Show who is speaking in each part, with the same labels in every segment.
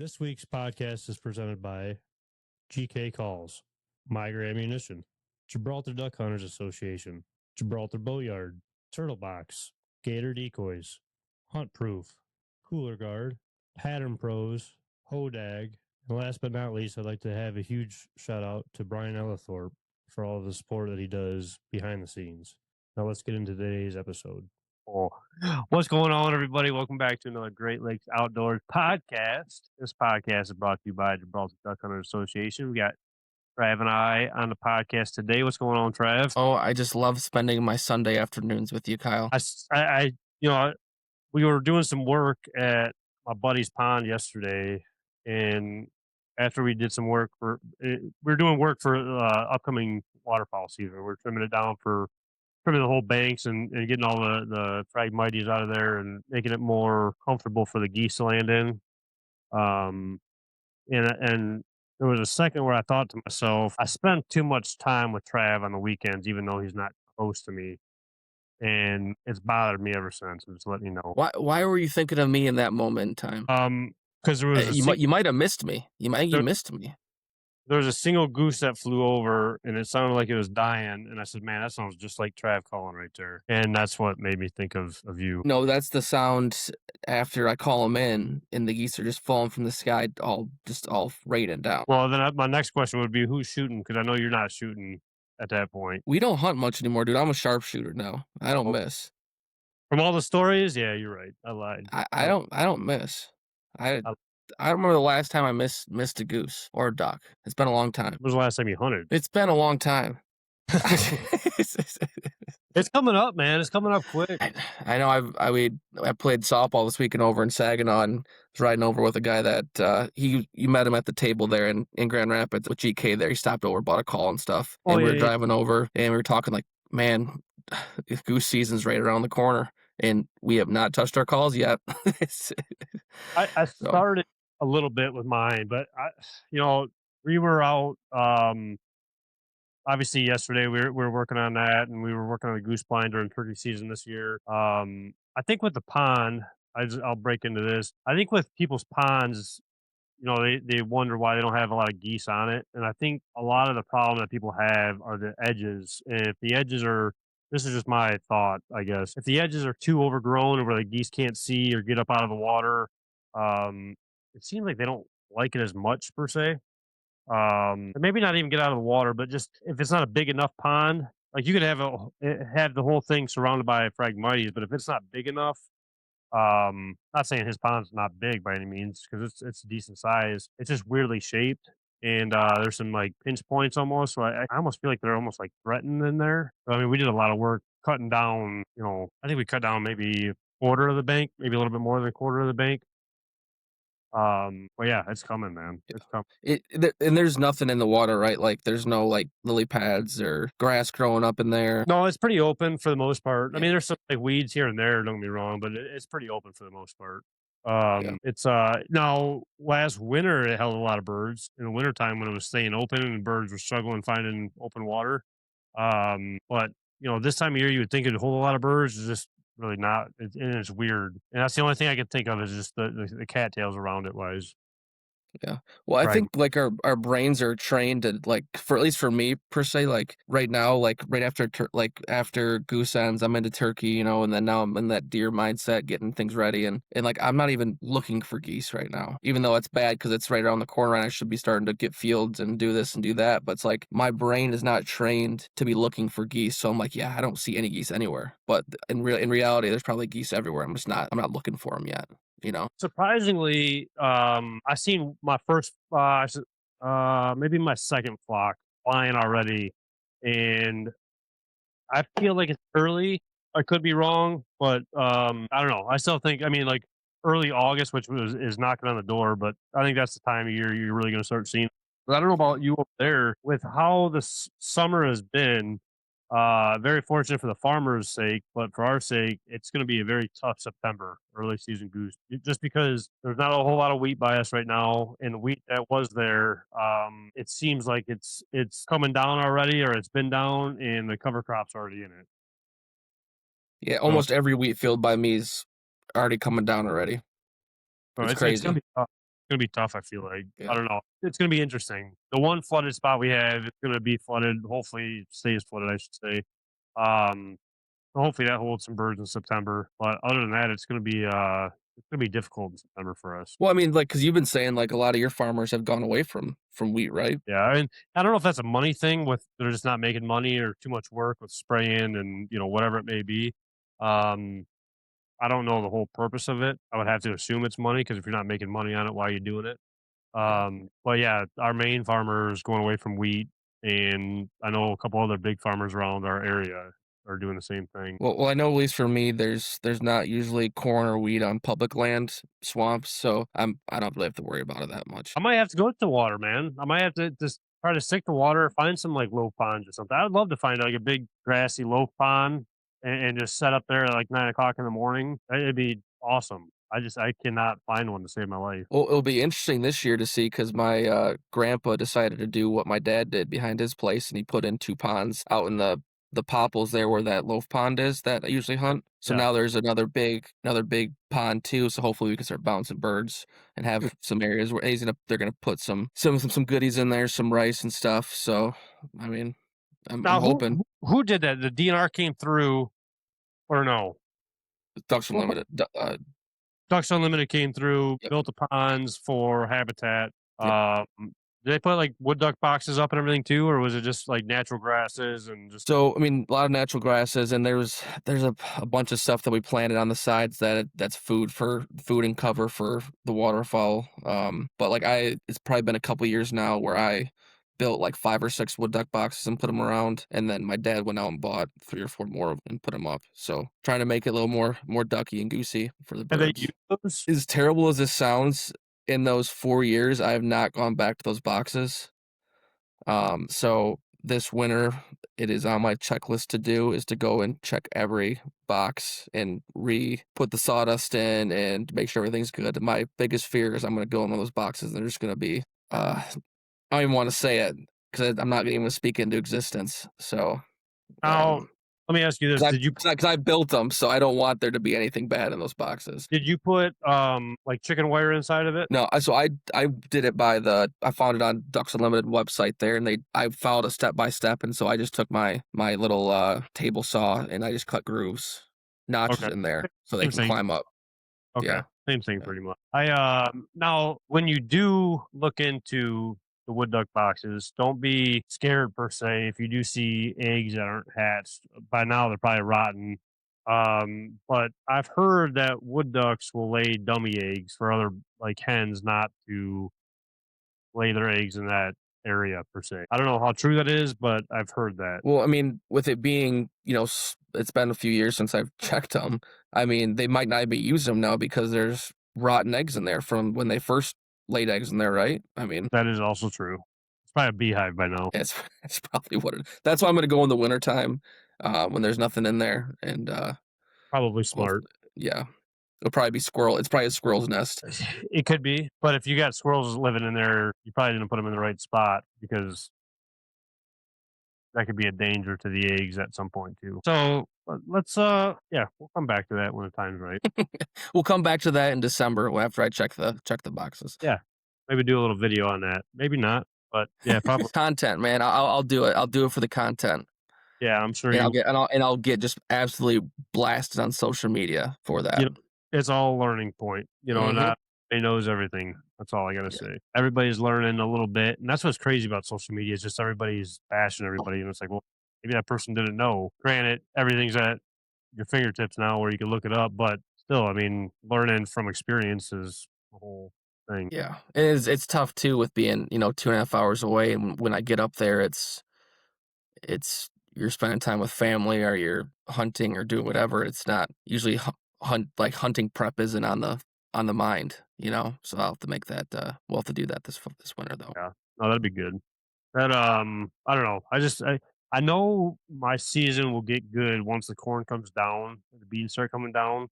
Speaker 1: This week's podcast is presented by GK Calls, Migra Ammunition, Gibraltar Duck Hunters Association, Gibraltar Boatyard, Turtle Box, Gator Decoys, Hunt Proof, Cooler Guard, Pattern Pros, Hodag, and last but not least, I'd like to have a huge shout out to Brian Ellithorpe for all of the support that he does behind the scenes. Now let's get into today's episode. What's going on, everybody? Welcome back to another Great Lakes Outdoors podcast. This podcast is brought to you by Gibraltar Duck Hunters Association. We got Trav and I on the podcast today. What's going on, Trav?
Speaker 2: Oh, I just love spending my Sunday afternoons with you, Kyle.
Speaker 1: We were doing some work at my buddy's pond yesterday, and after we did some work we were doing work for upcoming waterfowl season. We're trimming it down for trimming the whole banks and getting all the phragmites out of there and making it more comfortable for the geese to land in. Um, and there was a second where I thought to myself, I spend too much time with Trav on the weekends, even though he's not close to me. And it's bothered me ever since. I'm just letting you know.
Speaker 2: Why were you thinking of me in that moment in time?
Speaker 1: Because there was
Speaker 2: you might have missed me. You missed me.
Speaker 1: There was a single goose that flew over, and it sounded like it was dying. And I said, "Man, that sounds just like Trav calling right there." And that's what made me think of you.
Speaker 2: No, that's the sound after I call them in, and the geese are just falling from the sky, all raining down.
Speaker 1: Well, then my next question would be, who's shooting? Because I know you're not shooting at that point.
Speaker 2: We don't hunt much anymore, dude. I'm a sharpshooter now. I don't miss.
Speaker 1: From all the stories, yeah, you're right. I lied.
Speaker 2: I don't miss. I don't remember the last time I missed a goose or a duck. It's been a long time.
Speaker 1: When was the last time you hunted?
Speaker 2: It's been a long time.
Speaker 1: It's coming up, man. It's coming up quick.
Speaker 2: I know. I played softball this weekend over in Saginaw and was riding over with a guy that you met him at the table there in Grand Rapids with GK there. He stopped over, bought a call and stuff. And we were driving over and we were talking like, man, goose season's right around the corner. And we have not touched our calls yet.
Speaker 1: I started a little bit with mine, but we were out. Obviously, yesterday we were working on that, and we were working on the goose blind during turkey season this year. I think with the pond, I'll break into this. I think with people's ponds, they wonder why they don't have a lot of geese on it, and I think a lot of the problem that people have are the edges. And if the edges are this is just my thought, I guess. If the edges are too overgrown or where the geese can't see or get up out of the water, it seems like they don't like it as much per se. And maybe not even get out of the water, but just if it's not a big enough pond, like you could have the whole thing surrounded by phragmites, but if it's not big enough, not saying his pond's not big by any means because it's a decent size. It's just weirdly shaped. And there's some like pinch points almost. So I almost feel like they're almost like threatened in there. I mean, we did a lot of work cutting down, I think we cut down maybe a quarter of the bank, maybe a little bit more than a quarter of the bank. But yeah, it's coming, man. It's coming.
Speaker 2: And there's nothing in the water, right? Like there's no like lily pads or grass growing up in there.
Speaker 1: No, it's pretty open for the most part. Yeah. I mean, there's some like weeds here and there, don't get me wrong, but it's pretty open for the most part. It's now last winter it held a lot of birds in the wintertime when it was staying open and birds were struggling finding open water. But this time of year you would think it'd hold a lot of birds. It's just really not. It's weird, and that's the only thing I can think of is just the cattails around it wise.
Speaker 2: Yeah. Well, I think like our brains are trained to like for at least for me per se, like right now, like right after after goose ends, I'm into turkey, and then now I'm in that deer mindset, getting things ready, and like I'm not even looking for geese right now, even though it's bad because it's right around the corner and I should be starting to get fields and do this and do that. But it's like my brain is not trained to be looking for geese, so I'm like, yeah, I don't see any geese anywhere. But in reality, there's probably geese everywhere. I'm not looking for them yet.
Speaker 1: Surprisingly, I seen my first, maybe my second flock flying already, and I feel like it's early. I could be wrong, but I don't know. I still think, I mean, like early August, which is knocking on the door, but I think that's the time of year you're really going to start seeing. But I don't know about you up there with how the summer has been. Very fortunate for the farmers' sake, but for our sake, it's going to be a very tough September, early season goose, just because there's not a whole lot of wheat by us right now, and the wheat that was there, it seems like it's coming down already, or it's been down, and the cover crop's already in it.
Speaker 2: Yeah, almost every wheat field by me is already coming down already. It's crazy.
Speaker 1: It's gonna be tough. gonna be tough, I feel like. I
Speaker 2: Yeah.
Speaker 1: don't know. It's gonna be interesting. The one flooded spot we have, it's gonna be flooded. Hopefully it stays flooded, I should say. Um, so hopefully that holds some birds in September. But other than that, it's gonna be difficult in September for us.
Speaker 2: Well, I mean, like, because 'cause you've been saying, like, a lot of your farmers have gone away from wheat, right?
Speaker 1: Yeah, and I don't know if that's a money thing with they're just not making money or too much work with spraying and whatever it may be. Um, I don't know the whole purpose of it. I would have to assume it's money because if you're not making money on it, why are you doing it?
Speaker 2: Yeah.
Speaker 1: But yeah, our main farmer is going away from wheat, and I know a couple other big farmers around our area are doing the same thing.
Speaker 2: Well, I know at least for me, there's not usually corn or wheat on public land, swamps, so I don't really have to worry about it that much.
Speaker 1: I might have to go to the water, man. I might have to just try to stick to water, find some like low ponds or something. I'd love to find like a big grassy low pond and just set up there at like 9 o'clock in the morning. It'd be awesome. I cannot find one to save my life.
Speaker 2: Well, it'll be interesting this year to see because my, grandpa decided to do what my dad did behind his place, and he put in 2 ponds out in the popples there where that loaf pond is that I usually hunt. So
Speaker 1: Yeah.
Speaker 2: now there's another big pond too, so hopefully we can start bouncing birds and have some areas where they're gonna put some goodies in there, some rice and stuff, so, I mean, I'm
Speaker 1: Now
Speaker 2: hoping.
Speaker 1: who did that? The DNR came through or no?
Speaker 2: Ducks
Speaker 1: Who
Speaker 2: Unlimited,
Speaker 1: Ducks Unlimited came through,
Speaker 2: yep.
Speaker 1: built the ponds for habitat.
Speaker 2: Yep.
Speaker 1: Um, did they put like wood duck boxes up and everything too, or was it just like natural grasses and just
Speaker 2: So, I mean, a lot of natural grasses, and there's a bunch of stuff that we planted on the sides that's food and cover for the waterfowl. But like it's probably been a couple years now where I built like 5 or 6 wood duck boxes and put them around, and then my dad went out and bought 3 or 4 more and put them up. So trying to make it a little more ducky and goosey for the
Speaker 1: have they used
Speaker 2: birds.
Speaker 1: those?
Speaker 2: As terrible as this sounds, in those 4 years, I have not gone back to those boxes. So this winter, it is on my checklist to do is to go and check every box and put the sawdust in and make sure everything's good. My biggest fear is I'm going to go in one of those boxes and they're just going to be, I don't even want to say it because I'm not even going to speak into existence. So,
Speaker 1: Now, let me ask you this:
Speaker 2: because I built them, so I don't want there to be anything bad in those boxes.
Speaker 1: did you put like chicken wire inside of it?
Speaker 2: No, I did it I found it on Ducks Unlimited website there, and I followed it step by step, and so I just took my little table saw and I just cut grooves, notches
Speaker 1: Okay,
Speaker 2: in there so they
Speaker 1: same
Speaker 2: can
Speaker 1: thing.
Speaker 2: climb up.
Speaker 1: Okay,
Speaker 2: Yeah,
Speaker 1: same thing
Speaker 2: yeah.
Speaker 1: pretty much. Now when you do look into the wood duck boxes, don't be scared per se if you do see eggs that aren't hatched. By now they're probably rotten. But I've heard that wood ducks will lay dummy eggs for other like hens not to lay their eggs in that area per se. I don't know how true that is, but I've heard that.
Speaker 2: Well, I mean, with it being it's been a few years since I've checked them. I mean, they might not be using them now because there's rotten eggs in there from when they first laid eggs in there, right? I mean,
Speaker 1: That is also true. It's probably a beehive by now.
Speaker 2: it's it's probably what it. That's why I'm gonna go in the wintertime, when there's nothing in there, and
Speaker 1: Probably
Speaker 2: well,
Speaker 1: smart.
Speaker 2: yeah. It'll probably be squirrel. It's probably a squirrel's nest.
Speaker 1: It could be, but if you got squirrels living in there, you probably didn't put them in the right spot because that could be a danger to the eggs at some point too. So let's yeah, we'll come back to that when the time's right.
Speaker 2: We'll come back to that in December after I check the boxes.
Speaker 1: Yeah, maybe do a little video on that. Maybe not, but yeah, probably.
Speaker 2: Content, man. I'll do it. I'll do it for the content,
Speaker 1: Yeah, I'm sure
Speaker 2: and
Speaker 1: you.
Speaker 2: I'll get just absolutely blasted on social media for
Speaker 1: You
Speaker 2: that.
Speaker 1: know, it's all a learning point.
Speaker 2: Hmm.
Speaker 1: Not everybody knows everything. That's all I gotta
Speaker 2: Yeah.
Speaker 1: say. Everybody's learning a little bit, and that's what's crazy about social media. Is just everybody's bashing everybody, and it's like, well, maybe that person didn't know. Granted, everything's at your fingertips now where you can look it up, but still, I mean, learning from experience is the whole thing.
Speaker 2: Yeah, it's tough too with being 2.5 hours away, and when I get up there, it's you're spending time with family or you're hunting or doing whatever. It's not usually hunting prep isn't on the mind, So I'll have to make that. We'll have to do that this winter though.
Speaker 1: Yeah. No, that'd be good. That I don't know. I know my season will get good once the corn comes down, the beans start coming down.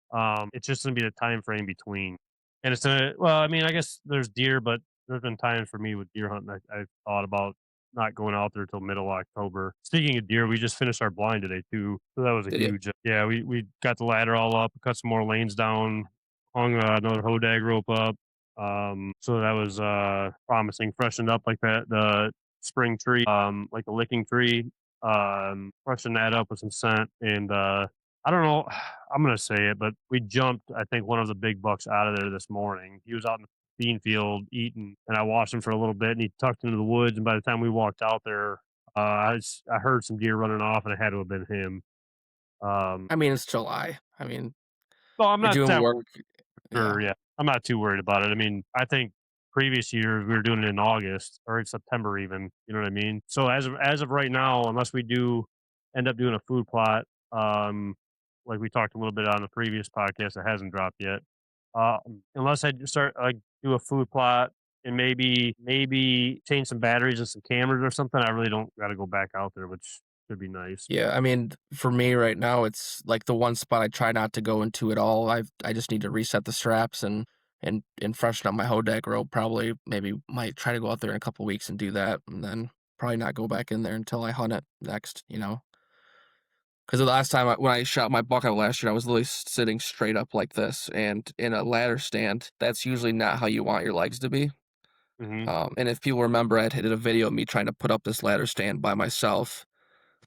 Speaker 1: It's just gonna be the time frame between, and it's gonna. Well, I mean, I guess there's deer, but there's been times for me with deer hunting. I thought about not going out there till middle of October. Speaking of deer, we just finished our blind today too, so that was a
Speaker 2: Did you?
Speaker 1: huge. Yeah, we got the ladder all up, cut some more lanes down, hung another hodag rope up. So that was promising. Freshened up like the spring tree, like the licking tree. Freshen that up with some scent, and I don't know. I'm gonna say it, but we jumped. I think one of the big bucks out of there this morning. He was out in the bean field eating, and I watched him for a little bit, and he tucked into the woods. And by the time we walked out there, I heard some deer running off, and it had to have been him. Um,
Speaker 2: I mean, it's July. I mean,
Speaker 1: well, I'm
Speaker 2: you're
Speaker 1: not
Speaker 2: doing
Speaker 1: that
Speaker 2: work. Yeah.
Speaker 1: sure, yeah. I'm not too worried about it. I mean, I think previous years we were doing it in August or in September even, you know what I mean? So as of right now, unless we do end up doing a food plot, like we talked a little bit on the previous podcast that hasn't dropped yet. Unless I just start like do a food plot and maybe change some batteries and some cameras or something, I really don't gotta go back out there, which should be nice.
Speaker 2: Yeah, I mean, for me right now, it's like the one spot I try not to go into at all. I just need to reset the straps and freshen up my Hodag rope. Probably, maybe might try to go out there in a couple weeks and do that, and then probably not go back in there until I hunt it next. Because the last time when I shot my buck out last year, I was literally sitting straight up like this, and in a ladder stand, that's usually not how you want your legs to be.
Speaker 1: Mhm.
Speaker 2: And if people remember, I did a video of me trying to put up this ladder stand by myself,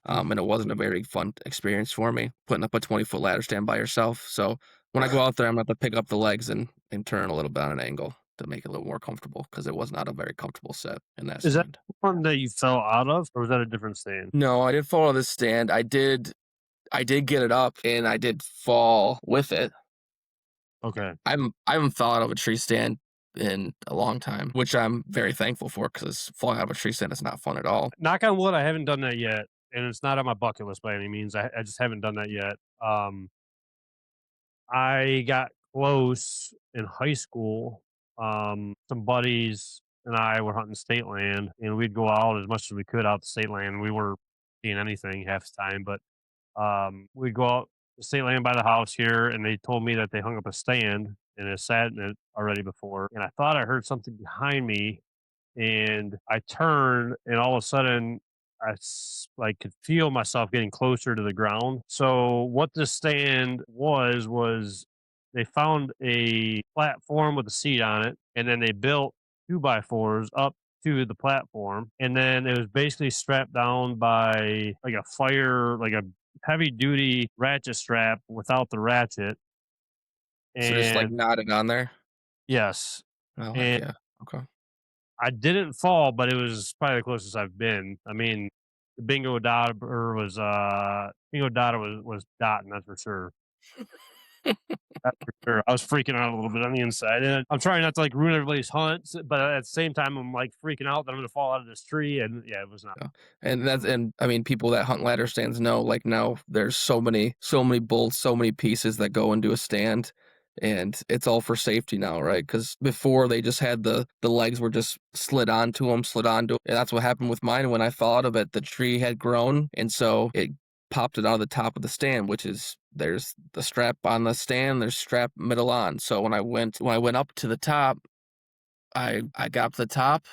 Speaker 2: and it wasn't a very fun experience for me putting up a 20-foot ladder stand by yourself. So when I go out there, I'm going to have to pick up the legs and turn a little bit on an angle to make it a little more comfortable because it was not a very comfortable set in that
Speaker 1: Is that
Speaker 2: stand.
Speaker 1: the one that you fell out of, or was that a different stand?
Speaker 2: No, I did fall out of this stand. I did get it up and I did fall with it.
Speaker 1: Okay.
Speaker 2: I haven't fallen out of a tree stand in a long time, which I'm very thankful for because falling out of a tree stand is not fun at all.
Speaker 1: Knock on wood, I haven't done that yet, and it's not on my bucket list by any means. I just haven't done that yet. I got close in high school. Some buddies and I were hunting state land, and we'd go out as much as we could out to state land. We weren't seeing anything half the time, but we'd go out to state land by the house here, and they told me that they hung up a stand and it sat in it already before. And I thought I heard something behind me, and I turned, and all of a sudden, like could feel myself getting closer to the ground. So what this stand was they found a platform with a seat on it, and then they built two by fours up to the platform, and then it was basically strapped down by like a fire, like a heavy duty ratchet strap without the ratchet.
Speaker 2: So just like
Speaker 1: And
Speaker 2: nodding on there.
Speaker 1: yes,
Speaker 2: Oh, heck
Speaker 1: and
Speaker 2: yeah. Okay.
Speaker 1: I didn't fall, but it was probably the closest I've been. I mean, the bingo daughter was dotting, that's for sure. That's for sure. I was freaking out a little bit on the inside, and I'm trying not to like ruin everybody's hunts, but at the same time, I'm like freaking out that I'm gonna fall out of this tree, and yeah, it was not.
Speaker 2: Yeah. And I mean, people that hunt ladder stands know, like, now there's so many bolts, so many pieces that go into a stand, and it's all for safety now, right? Because before they just had the legs were just slid onto, and that's what happened with mine when I fell out of it. The tree had grown, and so it popped it out of the top of the stand, which is there's the strap on the stand, there's strap middle on. So when I went up to the top, I got up to the top,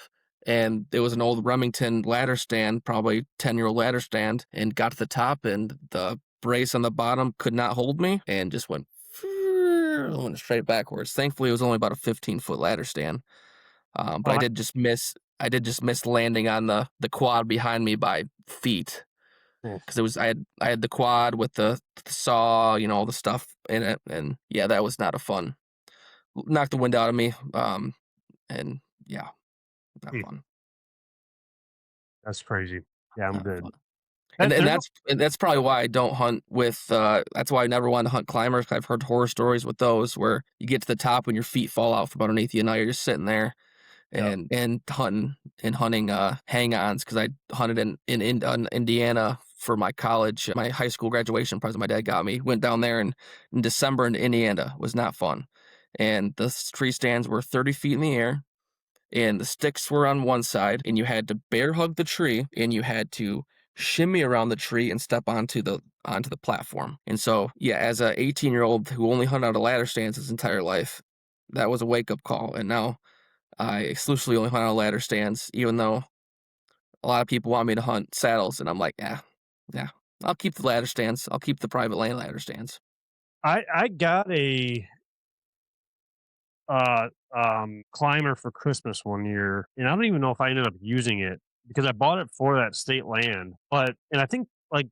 Speaker 2: and there was an old Remington ladder stand, probably 10-year-old ladder stand, and got to the top, and the brace on the bottom could not hold me and just went straight backwards. Thankfully, it was only about a 15-foot ladder stand, but
Speaker 1: Oh,
Speaker 2: I did just miss landing on the quad behind me by feet because I had the quad with the saw, all the stuff in it, and yeah, that was not a fun. Knocked the wind out of me, and yeah, not
Speaker 1: hmm,
Speaker 2: fun.
Speaker 1: that's crazy. Yeah, I'm
Speaker 2: Not
Speaker 1: good.
Speaker 2: fun. And
Speaker 1: There's
Speaker 2: that's probably why I don't hunt with, that's why I never wanted to hunt climbers. 'Cause I've heard horror stories with those where you get to the top and your feet fall out from underneath you, and now you're just sitting there
Speaker 1: yeah.
Speaker 2: and hunting hang-ons. Because I hunted in Indiana for my college, my high school graduation present my dad got me. Went down there in December in Indiana. Was not fun. And the tree stands were 30 feet in the air, and the sticks were on one side, and you had to bear hug the tree, and you had to shimmy around the tree and step onto the platform. And so, yeah, as a 18-year-old who only hunted out of ladder stands his entire life, that was a wake up call. And now I exclusively only hunt out of ladder stands, even though a lot of people want me to hunt saddles, and I'm like, yeah, I'll keep the ladder stands. I'll keep the private lane ladder stands.
Speaker 1: I got climber for Christmas one year, and I don't even know if I ended up using it because I bought it for that state land. But and I think like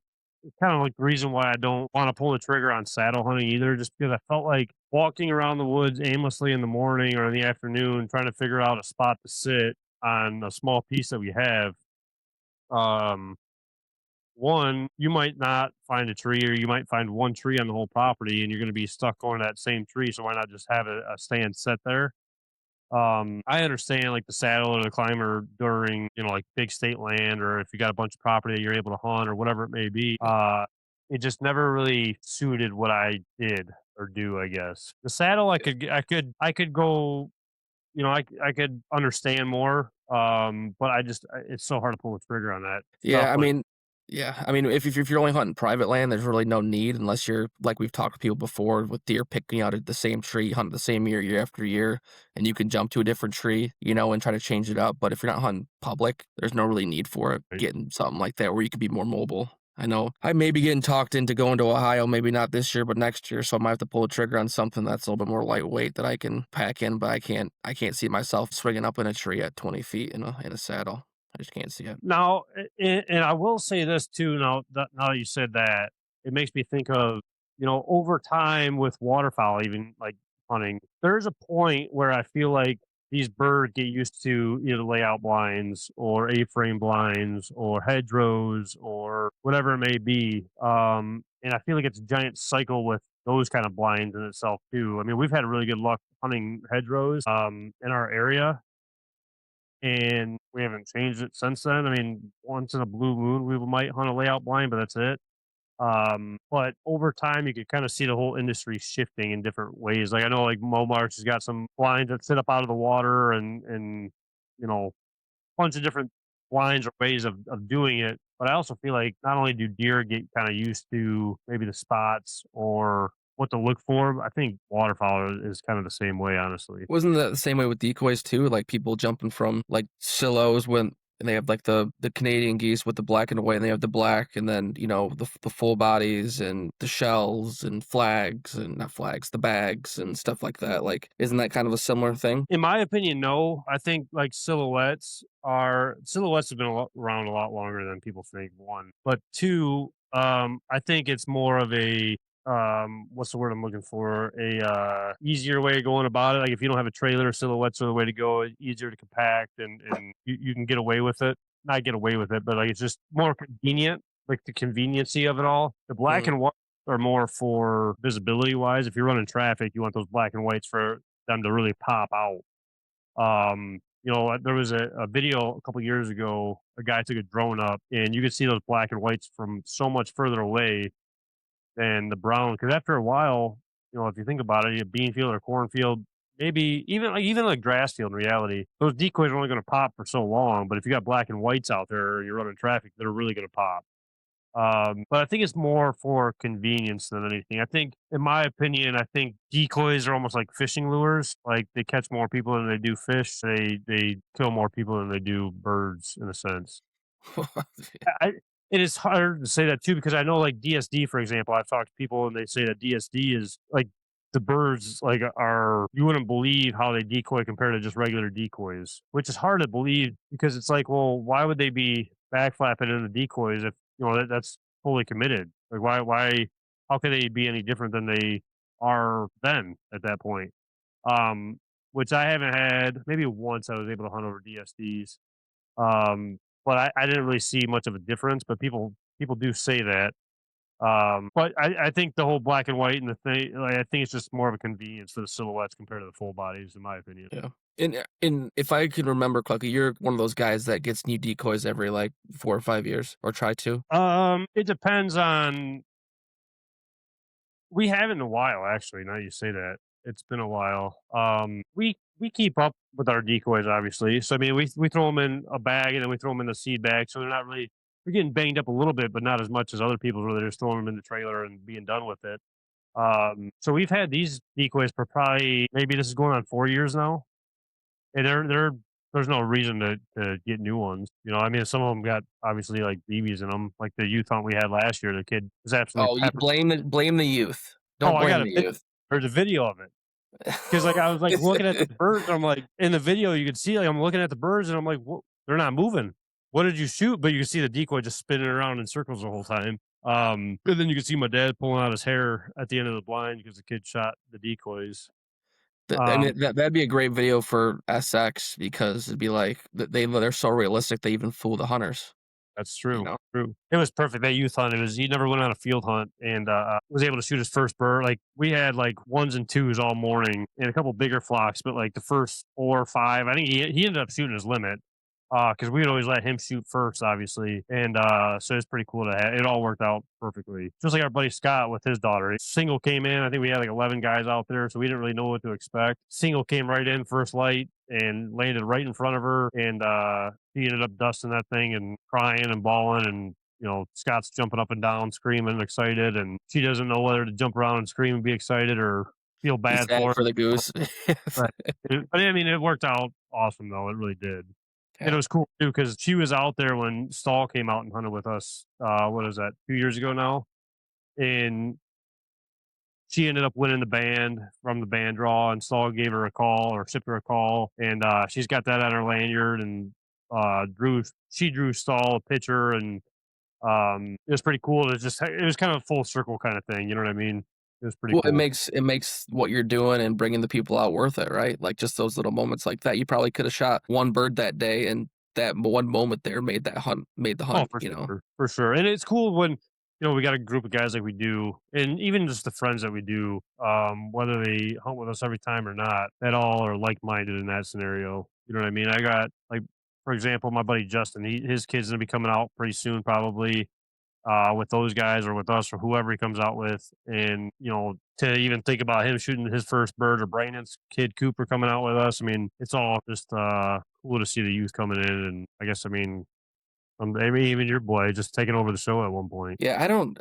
Speaker 1: kind of like the reason why I don't want to pull the trigger on saddle hunting either, just because I felt like walking around the woods aimlessly in the morning or in the afternoon, trying to figure out a spot to sit on a small piece that we have. Um, One, you might not find a tree, or you might find one tree on the whole property, and you're going to be stuck going to that same tree. So why not just have a stand set there? I understand like the saddle or the climber during, like big state land, or if you got a bunch of property that you're able to hunt or whatever it may be. It just never really suited what I did or do, I guess. The saddle, I could go, I could understand more. But it's so hard to pull the trigger on that stuff.
Speaker 2: Yeah, I
Speaker 1: Like,
Speaker 2: mean yeah, I mean, if you're only hunting private land, there's really no need unless you're like we've talked to people before with deer picking out at the same tree, hunt the same year after year, and you can jump to a different tree, and try to change it up. But if you're not hunting public, there's no really need for it,
Speaker 1: right
Speaker 2: getting something like that where you could be more mobile. I know I may be getting talked into going to Ohio, maybe not this year, but next year, so I might have to pull a trigger on something that's a little bit more lightweight that I can pack in, but I can't see myself swinging up in a tree at 20 feet in a saddle. I just can't see it.
Speaker 1: now, and I will say this too. Now that you said that, it makes me think of, over time with waterfowl, even like hunting, there's a point where I feel like these birds get used to either layout blinds or A-frame blinds or hedgerows or whatever it may be. And I feel like it's a giant cycle with those kind of blinds in itself too. I mean, we've had really good luck hunting hedgerows in our area, and we haven't changed it since then. I mean, once in a blue moon, we might hunt a layout blind, but that's it. But over time, you could kind of see the whole industry shifting in different ways. Like I know, like Momarch has got some blinds that sit up out of the water, and you know, bunch of different blinds or ways of doing it. But I also feel like not only do deer get kind of used to maybe the spots or what to look for, I think waterfowl is kind of the same way, honestly.
Speaker 2: Wasn't that the same way with decoys too? Like people jumping from like silos when and they have like the Canadian geese with the black and white, and they have the black, and then the full bodies and the shells and flags and not flags, the bags and stuff like that. Like, isn't that kind of a similar thing?
Speaker 1: In my opinion, no. I think like silhouettes have been around a lot longer than people think. One, but two, I think it's more of a what's the word I'm looking for? A easier way of going about it. Like if you don't have a trailer, silhouettes are the way to go. Easier to compact, and you can get away with it. Not get away with it, but like it's just more convenient. Like the conveniency of it all. The black
Speaker 2: Mhm.
Speaker 1: and white are more for visibility wise. If you're running traffic, you want those black and whites for them to really pop out. There was a video a couple years ago. A guy took a drone up, and you could see those black and whites from so much further away than the brown. Because after a while, if you think about it, a bean field or cornfield, maybe even like grass field. In reality, those decoys are only going to pop for so long. But if you got black and whites out there, and you're running traffic, they're really going to pop. But I think it's more for convenience than anything. I think, in my opinion, I think decoys are almost like fishing lures. Like they catch more people than they do fish. They kill more people than they do birds, in a sense. I It is hard to say that too because I know like DSD, for example. I've talked to people and they say that DSD is like the birds like are you wouldn't believe how they decoy compared to just regular decoys, which is hard to believe because it's like, well, why would they be backflapping in the decoys if that's fully committed? Like why how could they be any different than they are then at that point? Um, which I haven't had. Maybe once I was able to hunt over DSDs, but I didn't really see much of a difference, but people do say that. But I think the whole black and white and the thing, like, I think it's just more of a convenience for the silhouettes compared to the full bodies, in my opinion.
Speaker 2: Yeah. And if I can remember correctly, you're one of those guys that gets new decoys every like 4 or 5 years, or try to?
Speaker 1: It depends on. We haven't in a while, actually. Now you say that, it's been a while. We keep up with our decoys, obviously. So I mean, we throw them in a bag and then we throw them in the seed bag. So they're not really they're getting banged up a little bit, but not as much as other people where they're just throwing them in the trailer and being done with it. So we've had these decoys for probably maybe this is going on 4 years now, and there's no reason to get new ones. I mean, some of them got obviously like BBs in them, like the youth hunt we had last year. The kid was absolutely
Speaker 2: Oh, you
Speaker 1: peppered.
Speaker 2: blame the youth.
Speaker 1: Oh,
Speaker 2: Don't
Speaker 1: I got
Speaker 2: blame
Speaker 1: a
Speaker 2: the
Speaker 1: video.
Speaker 2: youth.
Speaker 1: There's a video of it. 'Cause, like, I was, like,
Speaker 2: It's
Speaker 1: looking at the birds, and I'm like in the video, you could see, like, I'm looking at the birds, and I'm like, "Wha they're not moving. What did you shoot?" But you can see the decoy just spinning around in circles the whole time. And then you can see my dad pulling out his hair at the end of the blind because the kid shot the decoys.
Speaker 2: and
Speaker 1: Um
Speaker 2: that'd be a great video for SX because it'd be like they're so realistic they even fool the hunters,
Speaker 1: That's
Speaker 2: you
Speaker 1: true,
Speaker 2: know?
Speaker 1: true. It was perfect, that youth hunt, it was he never went on a field hunt and, was able to shoot his first bird, like, we had, like, 1s and 2s all morning and a couple bigger flocks, but, like, the first 4 or 5, I think he ended up shooting his limit, because we would always let him shoot first, obviously, and, so it's pretty cool to have it all worked out perfectly. Just like our buddy Scott with his daughter, single came in, I think we had, like, 11 guys out there, so we didn't really know what to expect. Single came right in first light and landed right in front of her, and, he ended up dusting that thing and crying and bawling, and, Scott's jumping up and down, screaming, excited, and she doesn't know whether to jump around and scream and be excited or feel
Speaker 2: Be
Speaker 1: bad
Speaker 2: sad
Speaker 1: for
Speaker 2: for
Speaker 1: her.
Speaker 2: the goose.
Speaker 1: Right. But, I mean, it worked out awesome, though, it really did. And it
Speaker 2: Yeah.
Speaker 1: was cool too because she was out there when Stahl came out and hunted with us, what is that, 2 years ago now? And she ended up winning the band from the band draw, and Stahl gave her a call or shipped her a call, and, she's got that on her lanyard, and, drew Stahl a picture, and, it was pretty cool to just it was kind of a full circle kinda thing, you know what I mean? It was pretty
Speaker 2: Well, it
Speaker 1: cool.
Speaker 2: makes what you're doing and bringing the people out worth it, right? Like, just those little moments like that. You probably coulda shot 1 bird that day, and that one moment there made the
Speaker 1: Oh,
Speaker 2: hunt,
Speaker 1: for
Speaker 2: you know?
Speaker 1: sure, for sure, and it's cool when, we got a group of guys like we do, and even just the friends that we do, whether they hunt with us every time or not, that all are like-minded in that scenario, you know what I mean? I got, like, for example, my buddy Justin, his kid's gonna be coming out pretty soon probably, with those guys or with us or whoever he comes out with, and, to even think about him shooting his first bird or Brandon's kid Cooper coming out with us, I mean, it's all just, cool to see the youth coming in, and I guess, I mean, maybe even your boy just taking over the show at one point.
Speaker 2: Yeah, I don't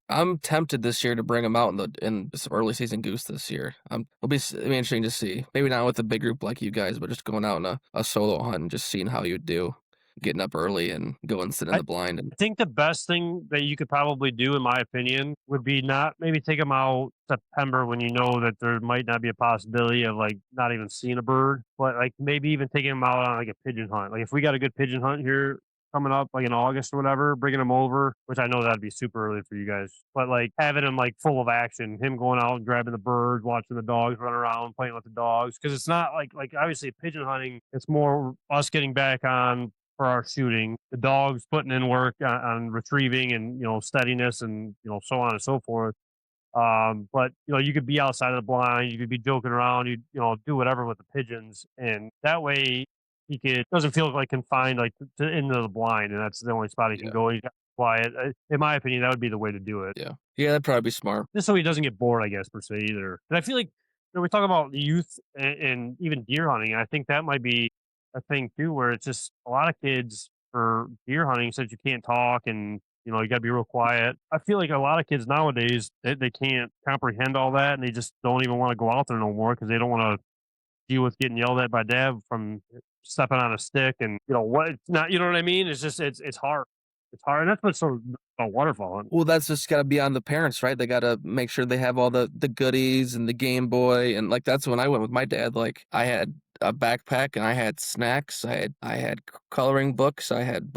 Speaker 2: I'm tempted this year to bring him out in some early season goose this year. It'll be interesting to see. Maybe not with a big group like you guys, but just going out on a solo hunt and just seeing how you'd do, getting up early and go and sit in
Speaker 1: I
Speaker 2: the blind and
Speaker 1: think the best thing that you could probably do, in my opinion, would be not maybe take them out September when you know that there might not be a possibility of like not even seeing a bird, but like maybe even taking them out on like a pigeon hunt. Like if we got a good pigeon hunt here coming up, like in August or whatever, bringing them over, which I know that'd be super early for you guys, but like having him like full of action, him going out and grabbing the birds, watching the dogs run around, playing with the dogs, because it's not like obviously pigeon hunting. It's more us getting back on for our shooting, the dogs putting in work on retrieving and steadiness and so on and so forth. But you could be outside of the blind, you could be joking around, do whatever with the pigeons, and that way he could doesn't feel like confined like into the blind, and that's the only spot he can
Speaker 2: yeah,
Speaker 1: go. He's got quiet. In my opinion, that would be the way to do it,
Speaker 2: yeah. Yeah, that'd probably be smart.
Speaker 1: just so he doesn't get bored, I guess per se either. And I feel like we talk about youth and even deer hunting. I think that might be a thing too, where it's just a lot of kids for deer hunting since you can't talk and you got to be real quiet. I feel like a lot of kids nowadays they can't comprehend all that and they just don't even want to go out there no more because they don't want to deal with getting yelled at by dad from stepping on a stick and what it's not. You know what I mean? It's just it's hard. It's hard, and that's what's so about waterfall.
Speaker 2: Well, that's just gotta be on the parents, right? They gotta make sure they have all the goodies and the Game Boy, and, like, that's when I went with my dad, like, I had a backpack, and I had snacks, I had c coloring books, I had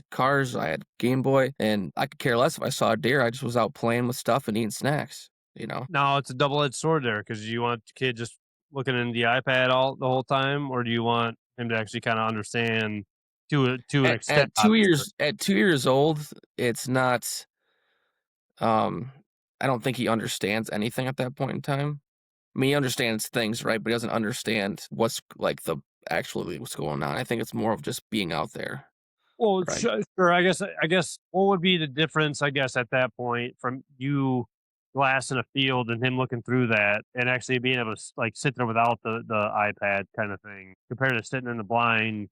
Speaker 2: cars, I had Game Boy, and I could care less if I saw a deer, I just was out playing with stuff and eating snacks, you know?
Speaker 1: No, it's a double-edged sword there because you want the kid just looking in the iPad all the whole time, or do you want him to actually kinda understand to an extent, obviously.
Speaker 2: At 2 years old, it's not, um I don't think he understands anything at that point in time. I mean, he understands things, right, but he doesn't understand what's, like, the actually what's going on. I think it's more of just being out there,
Speaker 1: Well,
Speaker 2: right?
Speaker 1: sure, I guess what would be the difference, I guess, at that point from you glassing a field and him looking through that and actually being able to, like, sit there without the iPad kinda thing compared to sitting in the blind,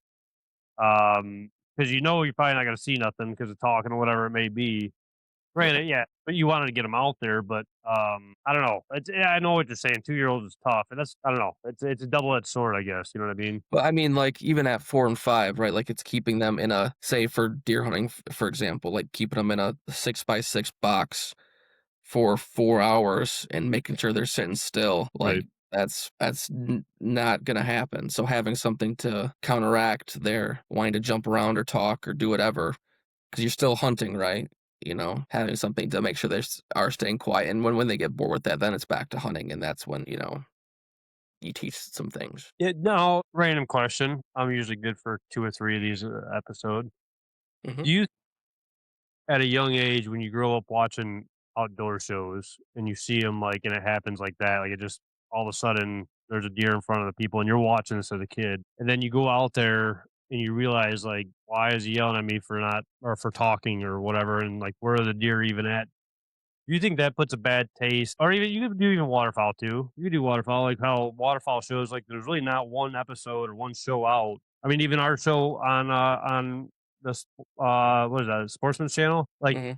Speaker 1: because you're probably not gonna see nothing because of talking or whatever it may be.
Speaker 2: Yeah.
Speaker 1: Granted, yeah, but you wanted to get them out there, but, I don't know. Yeah, I know what you're saying, 2-year-old is tough, and that's I don't know. It's a double-edged sword, I guess, you know what I mean?
Speaker 2: But, I mean, like, even at 4 and 5, right, like, it's keeping them in a say for deer hunting, for example, like, keeping them in a 6 by 6 box for 4 hours and making sure they're sitting still, like,
Speaker 1: Right.
Speaker 2: that's not gonna happen. So having something to counteract their wanting to jump around or talk or do whatever, because you're still hunting, right? Having something to make sure they are staying quiet. And when they get bored with that, then it's back to hunting, and that's when you teach some things.
Speaker 1: Yeah, no, random question. I'm usually good for 2 or 3 of these, episode.
Speaker 2: Hmm.
Speaker 1: Do you at a young age, when you grow up watching outdoor shows and you see them, like, and it happens like that, like, it just all of a sudden, there's a deer in front of the people, and you're watching this as a kid, and then you go out there and you realize, like, "Why is he yelling at me for not or for talking or whatever, and, like, where are the deer even at?" Do you think that puts a bad taste, or even you could do even waterfowl too. You could do waterfowl, like how waterfowl shows, like, there's really not one episode or one show out. I mean, even our show on the what is that, Sportsman's Channel? Like,
Speaker 2: Hmm.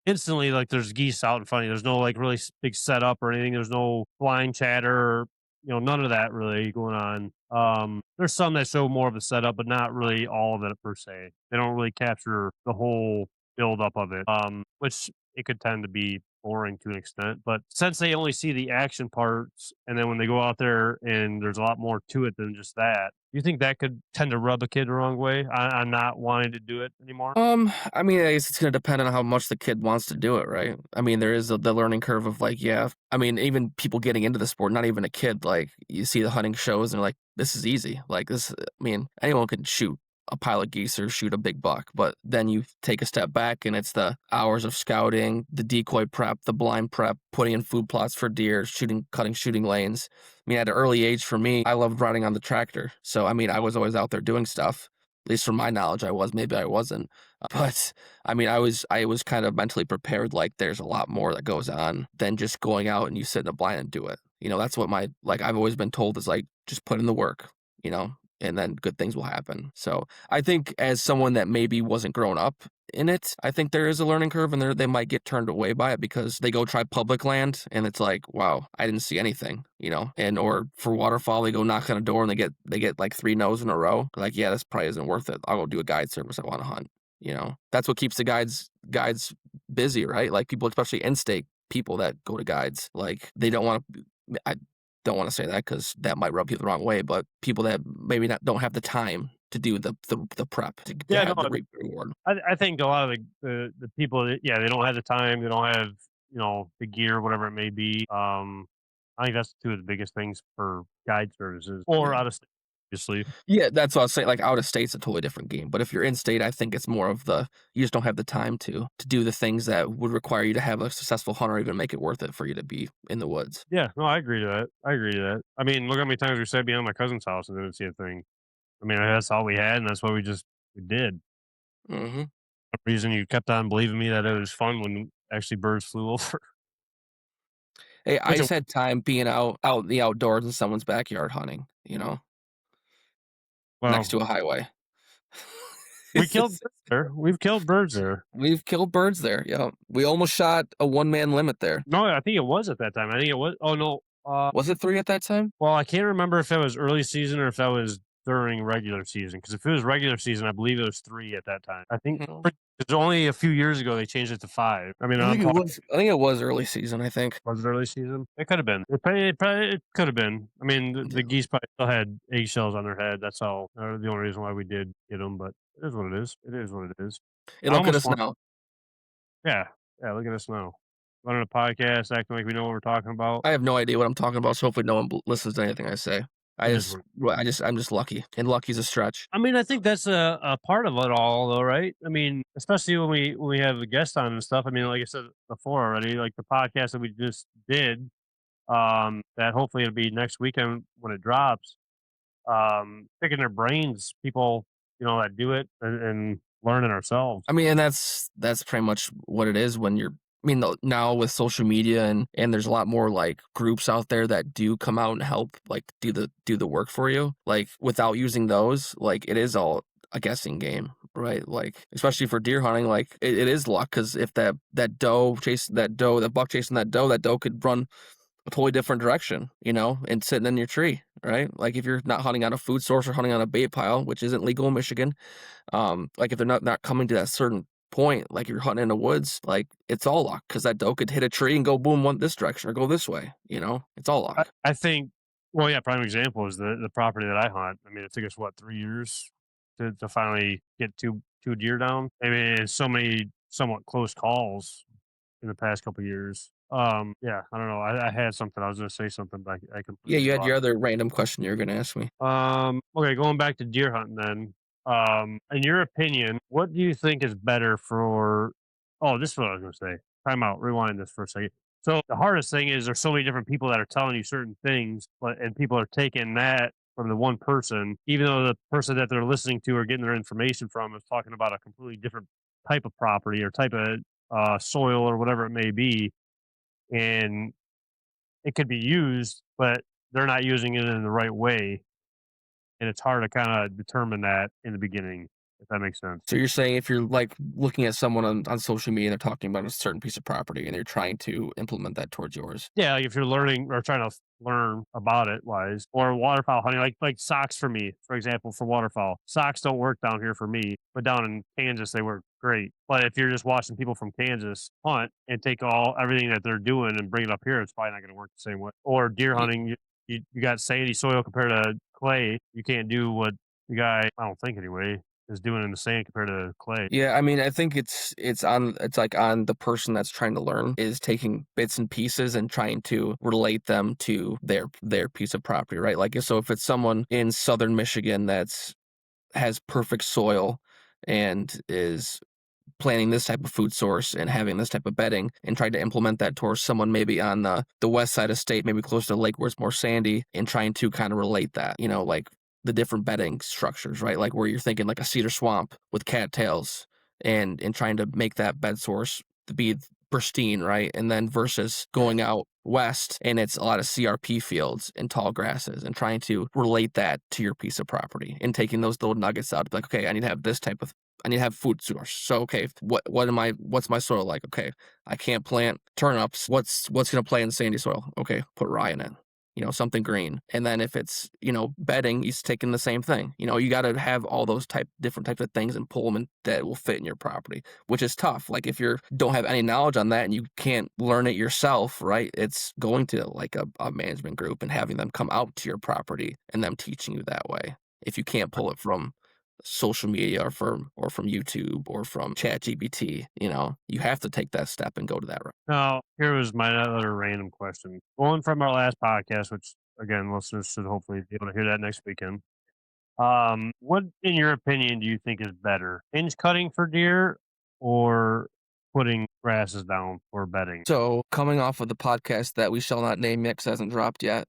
Speaker 1: instantly, like, there's geese out in front of you. There's no, like, really big setup or anything. There's no flying chatter or, none of that really going on. There's some that show more of the setup, but not really all of it per se. They don't really capture the whole build up of it, which it could tend to be boring to an extent. But since they only see the action parts, and then when they go out there and there's a lot more to it than just that, do you think that could tend to rub a kid the wrong way on not wanting to do it anymore?
Speaker 2: I mean, I guess it's gonna depend on how much the kid wants to do it, right? I mean, there is the learning curve of like, yeah. I mean, even people getting into the sport, not even a kid. Like, you see the hunting shows, and they're like, this is easy. Like this. I mean, anyone can shoot a pile of geese or shoot a big buck, but then you take a step back, and it's the hours of scouting, the decoy prep, the blind prep, putting in food plots for deer, cutting shooting lanes. I mean, at an early age, for me, I loved riding on the tractor. So, I mean, I was always out there doing stuff. At least from my knowledge, I was. Maybe I wasn't. But I mean, I was kind of mentally prepared. Like, there's a lot more that goes on than just going out and you sit in a blind and do it. That's what I've always been told is like, just put in the work, and then good things will happen. So I think as someone that maybe wasn't grown up in it, I think there is a learning curve, and they might get turned away by it because they go try public land and it's like, wow, I didn't see anything, and or for waterfowl, they go knock on a door and they get like 3 no's in a row. Like, yeah, this probably isn't worth it. I'll go do a guide service. I want to hunt. That's what keeps the guides busy, right? Like, people, especially in-state people that go to guides, like, they don't want to. I don't want to say that because that might rub people the wrong way, but people that maybe not don't have the time to do the prep to
Speaker 1: Yeah, no,
Speaker 2: have the reward.
Speaker 1: I think a lot of the people that, yeah, they don't have the time, they don't have, the gear, whatever it may be. I think that's two of the biggest things for guide services or
Speaker 2: Yeah.
Speaker 1: out of state, obviously.
Speaker 2: Yeah, that's what I was saying. Like, out of state's a totally different game. But if you're in state, I think it's more of you just don't have the time to do the things that would require you to have a successful hunt or even make it worth it for you to be in the woods.
Speaker 1: Yeah, no, I agree to that. I agree to that. I mean, look how many times we sat behind my cousin's house and didn't see a thing. I mean, that's all we had, and that's what we did.
Speaker 2: Hmm.
Speaker 1: The reason you kept on believing me that it was fun when actually birds flew over.
Speaker 2: Hey, I
Speaker 1: Which it,
Speaker 2: just had time being out in the outdoors in someone's backyard hunting, next
Speaker 1: well,
Speaker 2: to a highway.
Speaker 1: we killed birds there. We've killed birds there.
Speaker 2: We've killed birds there. Yeah, we almost shot a one-man limit there.
Speaker 1: No, I think it was at that time. I think it was. Oh no.
Speaker 2: Was it 3 at that time?
Speaker 1: Well, I can't remember if that was early season or if that was during regular season. Because if it was regular season, I believe it was 3 at that time. I think
Speaker 2: Mhm.
Speaker 1: it's only a few years ago they changed it to 5. I mean,
Speaker 2: I
Speaker 1: I'm
Speaker 2: think it
Speaker 1: talking.
Speaker 2: was. I think it was early season. I think.
Speaker 1: Was it early season? It could have been. It could have been. I mean, the
Speaker 2: Yeah.
Speaker 1: geese probably still had eggshells on their head. That's all. The only reason why we did get them. But it is what it is. It is what it is.
Speaker 2: And
Speaker 1: I
Speaker 2: look at
Speaker 1: almost
Speaker 2: us
Speaker 1: want.
Speaker 2: now.
Speaker 1: Yeah, yeah. Look at us now, running a podcast, acting like we know what we're talking about.
Speaker 2: I have no idea what I'm talking about, so hopefully no one listens to anything I say.
Speaker 1: It is what.
Speaker 2: I'm just lucky, and lucky's a stretch.
Speaker 1: I mean, I think that's a part of it all, though, right? I mean, especially when we have a guest on and stuff. I mean, like I said before already, like the podcast that we just did, that hopefully it'll be next weekend when it drops. Picking their brains, people, that do it and learning ourselves.
Speaker 2: I mean, and that's pretty much what it is when you're. I mean, now with social media and there's a lot more like groups out there that do come out and help like do the work for you. Like, without using those, like, it is all a guessing game, right? Like, especially for deer hunting, like, it is luck because if that buck chasing that doe could run a totally different direction, and sitting in your tree, right? Like, if you're not hunting on a food source or hunting on a bait pile, which isn't legal in Michigan, like, if they're not coming to that certain point, like, you're hunting in the woods, like, it's all luck because that doe could hit a tree and go boom, one this direction or go this way, it's all
Speaker 1: I,
Speaker 2: luck.
Speaker 1: I think. Well, yeah, prime example is the property that I hunt. I mean, it took us what 3 years to finally get two deer down. I mean, it's so many somewhat close calls in the past couple years. Yeah, I don't know. I had something. I was going to say something, but I
Speaker 2: Yeah,
Speaker 1: completely
Speaker 2: you had
Speaker 1: lost.
Speaker 2: your other random question you were gonna ask me.
Speaker 1: Okay, going back to deer hunting then. In your opinion, what do you think is better for oh, this is what I was gonna say. Time out, rewind this for a second. So the hardest thing is there's so many different people that are telling you certain things, but and people are taking that from the one person, even though the person that they're listening to or getting their information from is talking about a completely different type of property or type of soil or whatever it may be. And it could be used, but they're not using it in the right way, and it's hard to kinda determine that in the beginning, if that makes sense.
Speaker 2: So you're saying if you're like looking at someone on social media and they're talking about a certain piece of property and you're trying to implement that towards yours.
Speaker 1: Yeah, like, if you're learning or trying to learn about it wise or waterfowl hunting, like socks for me, for example, for waterfowl. Socks don't work down here for me, but down in Kansas, they work great. But if you're just watching people from Kansas hunt and take everything that they're doing and bring it up here, it's probably not gonna work the same way. Or deer
Speaker 2: Ye
Speaker 1: hunting, you got sandy soil compared to clay. You can't do what the guy, I don't think anyway, is doing in the sand compared to clay.
Speaker 2: Yeah, I mean, I think it's like on the person that's trying to learn is taking bits and pieces and trying to relate them to their piece of property, right? Like, so if it's someone in southern Michigan that's has perfect soil and is planting this type of food source and having this type of bedding and trying to implement that towards someone maybe on the west side of state, maybe close to the lake where it's more sandy, and trying to kind of relate that, like the different bedding structures, right? Like where you're thinking like a cedar swamp with cattails and trying to make that bed source to be pristine, right? And then versus going out west and it's a lot of CRP fields and tall grasses and trying to relate that to your piece of property and taking those little nuggets out, like, okay, I need to have food source. So okay, what's my soil like? Okay, I can't plant turnips. What's gonna play in sandy soil? Okay, put rye in it. Something green. And then if it's, bedding, he's taking the same thing. You gotta have all those different types of things and pull them in that will fit in your property, which is tough. Like if you don't have any knowledge on that and you can't learn it yourself, right? It's going to like a management group and having them come out to your property and them teaching you that way. If you can't pull it from social media or from YouTube or from ChatGPT, you have to take that step and go to that route.
Speaker 1: Now, here was my other random question. Going from our last podcast, which again, listeners should hopefully be able to hear that next weekend. What, in your opinion, do you think is better? Hinge cutting for deer or putting grasses down for bedding?
Speaker 2: So coming off of the podcast that we shall not name yet 'cause it hasn't dropped yet,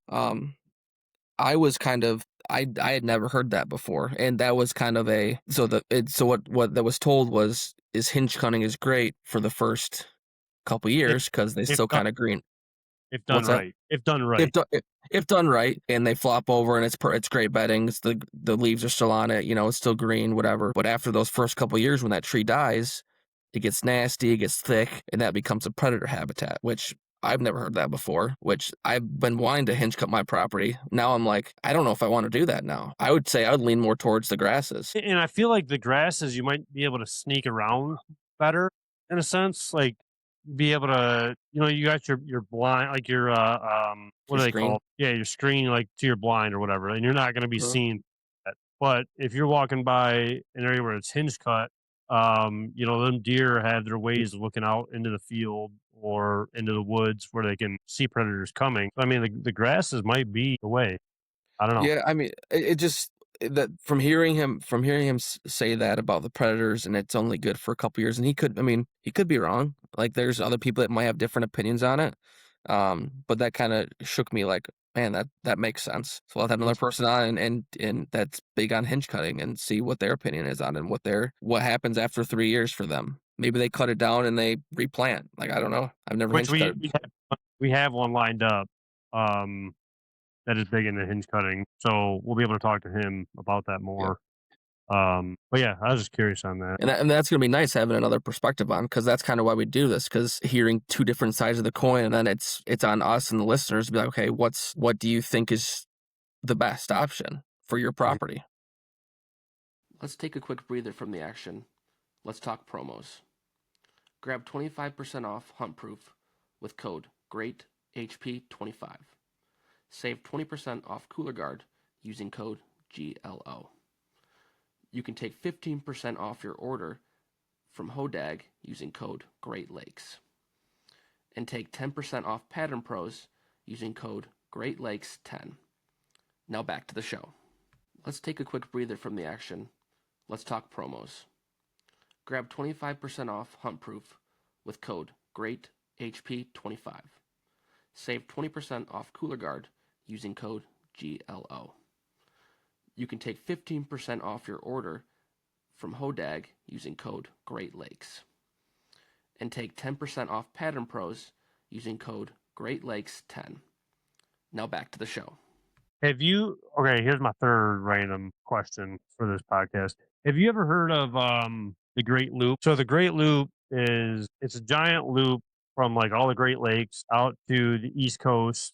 Speaker 2: I was kind of I had never heard that before, and that was kind of a so what that was told was is hinge cutting is great for the first couple
Speaker 1: If
Speaker 2: years because they
Speaker 1: if
Speaker 2: still
Speaker 1: done
Speaker 2: kind of green.
Speaker 1: if done
Speaker 2: What's that?
Speaker 1: right. If done
Speaker 2: If
Speaker 1: right.
Speaker 2: done if done right and they flop over and it's great bedding, the leaves are still on it, it's still green, whatever. But after those first couple years when that tree dies, it gets nasty, it gets thick, and that becomes a predator habitat, which I've never heard that before, which I've been wanting to hinge cut my property. Now I'm like, I don't know if I want to do that now. I would say I would lean more towards the grasses.
Speaker 1: And I feel like the grasses you might be able to sneak around better in a sense, like be able to, you got your blind, like your what
Speaker 2: Your
Speaker 1: do they
Speaker 2: screen.
Speaker 1: call? Yeah, your screen like to your blind or whatever, and you're not going to be
Speaker 2: Mhm.
Speaker 1: seen. But if you're walking by an area where it's hinge cut, them deer have their ways of looking out into the field or into the woods where they can see predators coming. I mean, the grasses might be the way. I don't know.
Speaker 2: Yeah, I mean, it just that from hearing him say that about the Predators, and it's only good for a couple years, and he could be wrong. Like, there's other people that might have different opinions on it. But that kind of shook me. Like, man, that makes sense. So I'll have another person on and that's big on hinge cutting and see what their opinion is on it and what happens after 3 years for them. Maybe they cut it down and they replant. Like, I don't know. I've never
Speaker 1: Which
Speaker 2: hinge cut.
Speaker 1: we have one lined up. Um, that is big into hinge cutting, so we'll be able to talk to him about that
Speaker 2: Yeah.
Speaker 1: more. But yeah, I was just curious on that.
Speaker 2: And that's gonna be nice having another perspective on, because that's kind of why we do this. Because hearing two different sides of the coin, and then it's on us and the listeners to be like, okay, what do you think is the best option for your
Speaker 1: Mhm.
Speaker 2: property? Let's take a quick breather from the action. Let's talk promos. Grab 25% off Hunt Proof with code GREATHP25. Save 20% off Cooler Guard using code GLO. You can take 15% off your order from Hodag using code Great Lakes. And take 10% off Pattern Pros using code Great Lakes 10. Now back to the show. Let's take a quick breather from the action. Let's talk promos. Grab 25% off Huntproof with code GREATHP25. Save 20% off Cooler Guard using code GLO. You can take 15% off your order from Hodag using code Great Lakes. And take 10% off Pattern Pros using code Great Lakes 10. Now back to the show.
Speaker 1: Okay, here's my third random question for this podcast. Have you ever heard of the Great Loop? So the Great Loop it's a giant loop from like all the Great Lakes out to the East Coast,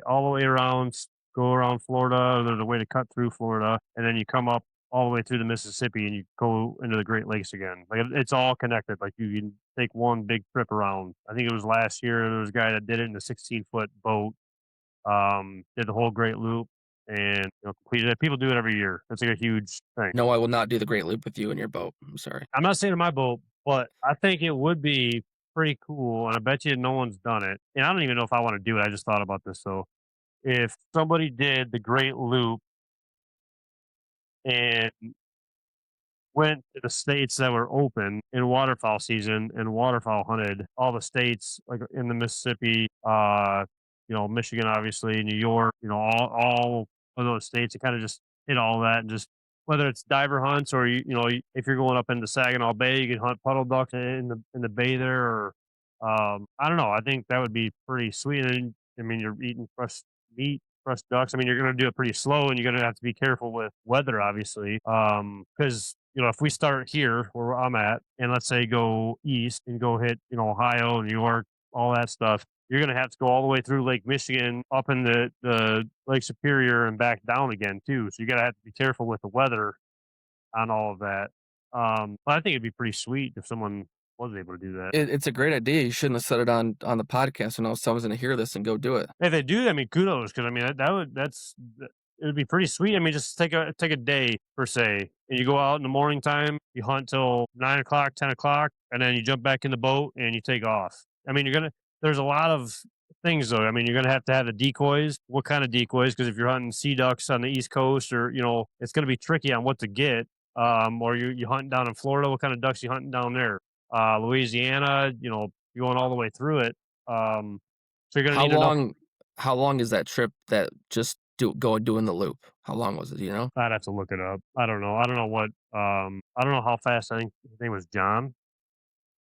Speaker 1: all the way around, go around Florida. There's a way to cut through Florida, and then you come up all the way through the Mississippi, and you go into the Great Lakes again. Like it's all connected. Like you can take one big trip around. I think it was last year. There was a guy that did it in a 16-foot boat. Did the whole Great Loop and completed it. People do it every year. It's like a huge thing.
Speaker 2: No, I will not do the Great Loop with you in your boat. I'm sorry.
Speaker 1: I'm not saying in my boat, but I think it would be pretty cool, and I bet you no one's done it. And I don't even know if I want to do it. I just thought about this. So if somebody did the Great Loop and went to the states that were open in waterfowl season and waterfowl hunted all the states like in the Mississippi, Michigan, obviously, New York, all of those states. It kind of just hit all that and just whether it's diver hunts or if you're going up into Saginaw Bay, you can hunt puddle ducks in the bay there. Or I don't know. I think that would be pretty sweet. And I mean, you're eating fresh meat, fresh ducks. I mean, you're going to do it pretty slow, and you're going to have to be careful with weather, obviously, because if we start here where I'm at, and let's say go east and go hit, Ohio, New York, all that stuff, you're going to have to go all the way through Lake Michigan, up in the Lake Superior, and back down again too. So you got to have to be careful with the weather on all of that. But I think it'd be pretty sweet if someone was able to do that.
Speaker 2: It's a great idea. You shouldn't have said it on the podcast. And now someone's going to hear this and go do it.
Speaker 1: If they do, I mean, kudos, because I mean it would be pretty sweet. I mean, just take a day per se, and you go out in the morning time, you hunt till 9 o'clock, 10 o'clock, and then you jump back in the boat and you take off. I mean, there's a lot of things though. I mean, you're gonna have to have the decoys. What kind of decoys? Because if you're hunting sea ducks on the East Coast, or it's gonna be tricky on what to get. Or you hunting down in Florida, what kind of ducks you hunting down there? Louisiana, you're going all the way through it. So you're gonna need enough.
Speaker 2: How long is that trip that just doing the loop? How long was it, do you know?
Speaker 1: I'd have to look it up. I don't know. I don't know what. I don't know how fast. I think his name was John,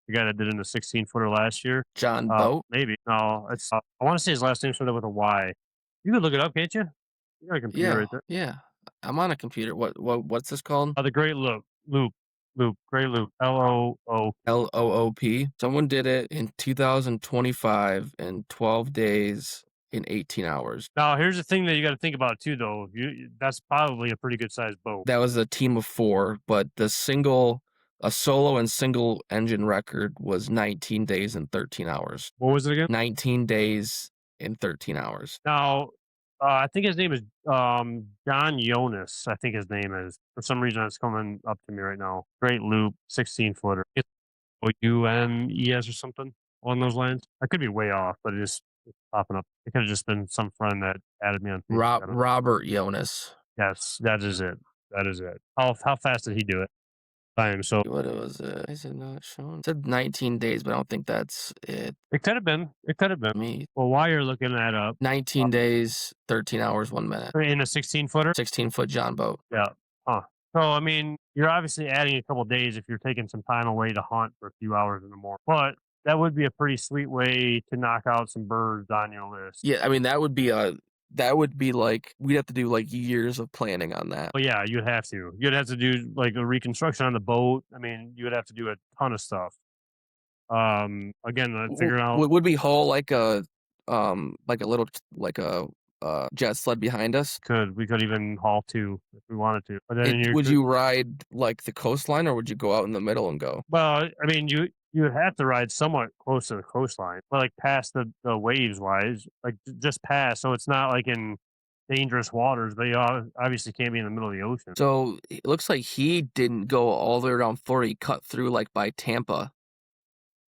Speaker 1: the guy that did in the 16-footer last year.
Speaker 2: John Boat?
Speaker 1: Maybe. No, it's. I want to say his last name started with a Y. You could look it up, can't you? You got a computer right there.
Speaker 2: Yeah. I'm on a computer. What's this called?
Speaker 1: The Great Loop, Great Loop,
Speaker 2: LOOP. Someone did it in 2025 in 12 days in 18 hours.
Speaker 1: Now, here's the thing that you got to think about too, though. That's probably a pretty good sized boat.
Speaker 2: That was a team of 4, but a solo and single engine record was 19 days and 13 hours.
Speaker 1: What was it again?
Speaker 2: 19 days and 13 hours.
Speaker 1: Now, I think his name is John Jonas. I think his name is. For some reason, it's coming up to me right now. Great Loop, 16-footer. It's UMES or something along those lines. I could be way off, but it's popping up. It could have just been some friend that added me on Facebook.
Speaker 2: Robert Jonas.
Speaker 1: Yes, that is it. That is it. How fast did he do it? So
Speaker 2: what was it? Is it not shown? It said 19 days, but I don't think that's it.
Speaker 1: It could have been.
Speaker 2: Me.
Speaker 1: Well, while you're looking that up,
Speaker 2: 19 days, 13 hours, 1 minute.
Speaker 1: In a 16-footer,
Speaker 2: 16-foot John boat.
Speaker 1: Yeah. Huh. So I mean, you're obviously adding a couple days if you're taking some time away to hunt for a few hours in the morning, but that would be a pretty sweet way to knock out some birds on your list.
Speaker 2: Yeah, I mean that would be like we'd have to do like years of planning on that.
Speaker 1: Well, yeah, you'd have to. You'd have to do like a reconstruction on the boat. I mean, you would have to do a ton of stuff. Again, figuring out
Speaker 2: would we haul like a little jet sled behind us?
Speaker 1: We could even haul 2 if we wanted to. But then
Speaker 2: would you ride like the coastline, or would you go out in the middle and go?
Speaker 1: Well, I mean, You would have to ride somewhat close to the coastline, but, like, past the waves wise, like, just past, so it's not, like, in dangerous waters, but you obviously can't be in the middle of the ocean.
Speaker 2: So, it looks like he didn't go all the way around Florida, he cut through, like, by Tampa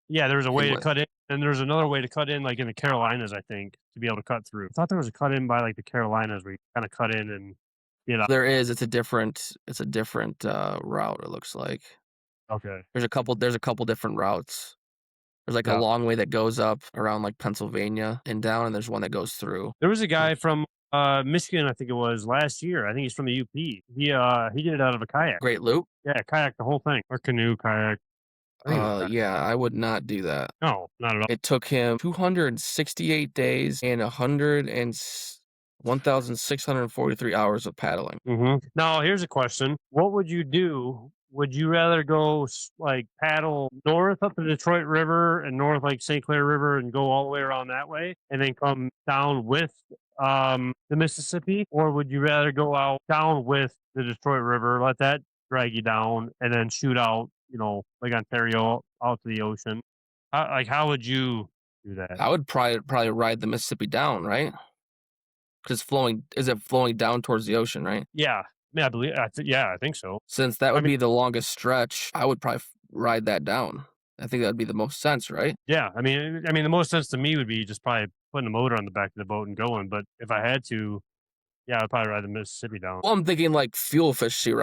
Speaker 1: Yeah, there's a
Speaker 2: and
Speaker 1: way to
Speaker 2: went
Speaker 1: cut in, and there's another way to cut in, like, in the Carolinas, I think, to be able to cut through. I thought there was a cut in by, like, the Carolinas where you kinda cut in and get out.
Speaker 2: there is, it's a different route, it looks like.
Speaker 1: Okay.
Speaker 2: There's a couple different routes. There's, like, a
Speaker 1: Yeah.
Speaker 2: long way that goes up around, like, Pennsylvania and down, and there's one that goes through.
Speaker 1: There was a
Speaker 2: So
Speaker 1: guy from, Michigan, I think it was, last year. I think he's from the UP. He did it out of a kayak.
Speaker 2: Great Loop?
Speaker 1: Yeah, kayak the whole thing, or canoe, kayak. I think it was kayak.
Speaker 2: Yeah, I would not do that.
Speaker 1: No, not at all.
Speaker 2: It took him 268 days and 1,643 hours of paddling.
Speaker 1: Now, here's a question. What would you do? Would you rather go like paddle north up the Detroit River and north like St. Clair River and go all the way around that way and then come down with the Mississippi? Or would you rather go out down with the Detroit River, let that drag you down and then shoot out, like Ontario out to the ocean? How would you do that?
Speaker 2: I would probably ride the Mississippi down, right? 'Cause it flowing down towards the ocean, right?
Speaker 1: Yeah. Yeah, I think so.
Speaker 2: Since that
Speaker 1: I
Speaker 2: would
Speaker 1: mean,
Speaker 2: be the longest stretch, I would probably ride that down. I think that'd be the most sense, right?
Speaker 1: yeah, the most sense to me would be just probably putting a motor on the back of the boat and going, but if I had to, yeah, I'd probably ride the Mississippi down.
Speaker 2: Well, I'm thinking like fuel efficiency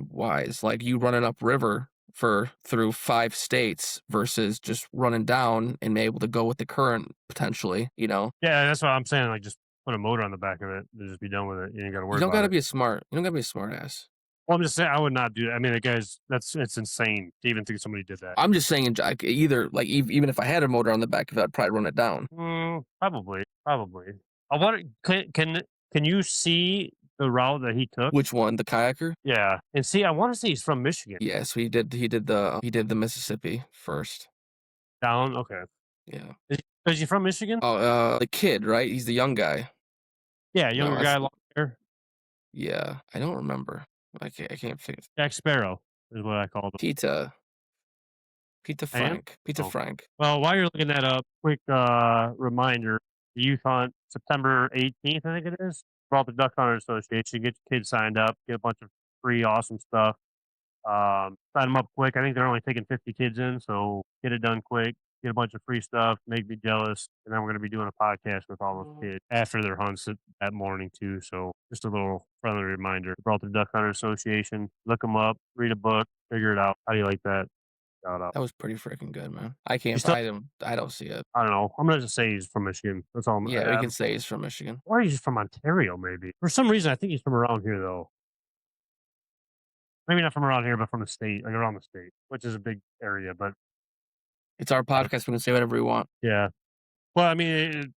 Speaker 2: wise, like you running upriver for through 5 states versus just running down and be able to go with the current potentially, you know?
Speaker 1: Yeah, that's what I'm saying, like, just put a motor on the back of it and just be done with it. You ain't gotta
Speaker 2: You
Speaker 1: worry
Speaker 2: don't
Speaker 1: about
Speaker 2: gotta
Speaker 1: it.
Speaker 2: be a smart you don't gotta be a smart ass.
Speaker 1: Well, I'm just saying I would not do that. I mean, the guys it's insane to even think somebody did that.
Speaker 2: I'm just saying, like, either like, even if I had a motor on the back of it, I'd probably run it down.
Speaker 1: Probably, probably. I wonder can you see the route that he took?
Speaker 2: Which one? The kayaker?
Speaker 1: Yeah, and see, I wanna say he's from Michigan.
Speaker 2: Yeah, so he did the Mississippi first.
Speaker 1: Down, okay.
Speaker 2: Yeah.
Speaker 1: Is he from Michigan?
Speaker 2: Oh, the kid, right? He's the young guy.
Speaker 1: Yeah,
Speaker 2: No,
Speaker 1: younger guy, long hair.
Speaker 2: yeah, I don't remember. I can't figure
Speaker 1: Jack Sparrow is what I called him. I am?
Speaker 2: Peter
Speaker 1: Oh.
Speaker 2: Frank.
Speaker 1: Well, while you're looking that up, quick, reminder, the youth hunt, September 18th, I think it is, for all the Duck Hunters Association. Get your kids signed up, get a bunch of free awesome stuff. Sign them up quick. I think they're only taking 50 kids in, so get it done quick. Get a bunch of free stuff, make me jealous, and then we're gonna be doing a podcast with all those kids after their hunts that morning too. So just a little friendly reminder. Gibraltar Duck Hunter Association. Look them up, read a book, figure it out. How do you like that? Shout out.
Speaker 2: That was pretty freaking good, man.
Speaker 1: You still?
Speaker 2: I don't see it.
Speaker 1: I don't know. I'm gonna just say he's from Michigan. That's all.
Speaker 2: Yeah, we can say he's from Michigan.
Speaker 1: Or he's from Ontario, maybe. For some reason, I think he's from around here, though. Maybe not from around here, but from the state, like around the state, which is a big area. But
Speaker 2: It's our
Speaker 1: uh,
Speaker 2: podcast, we can say whatever we want.
Speaker 1: yeah, well, it